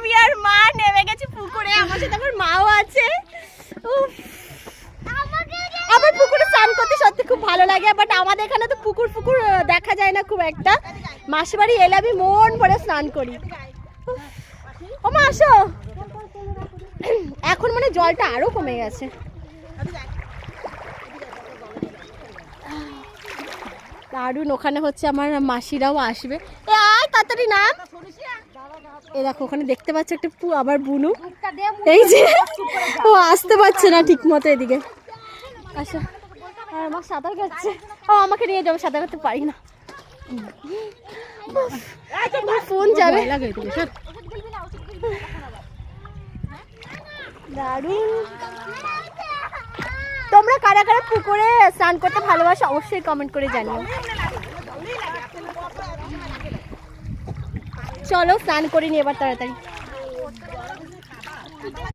আমি আর মা নেমে গেছি পুকুরে, আমার সাথে আমার মাও আছে। আমার পুকুরে স্নান করতে সত্যি খুব ভালো লাগে, বাট আমাদের এখানে তো পুকুর দেখা যায় না খুব একটা। মাসির বাড়ি এলে আমি মন ভরে স্নান করি। ও মা আসো, এখন মানে জলটা আরো কমে গেছে। দারুণ, ওখানে হচ্ছে আমার মাসিরাও আসবে। আয় তাড়াতাড়ি নাম। এ দেখো ওখানে দেখতে পাচ্ছ একটা আবার বুনু, এই যে ও আসতে পারছে না ঠিক মতো এদিকে। আচ্ছা, আর আমার সাঁতার কাটছে, ও আমাকে নিয়ে যাবো, সাঁতার কাটতে পারি না, ফোন যাবে। দারুণ। তোমরা কারা কারা পুকুরে স্নান করতে ভালোবাসো অবশ্যই কমেন্ট করে জানিও। চলো স্নান করে নি এবার তাড়াতাড়ি।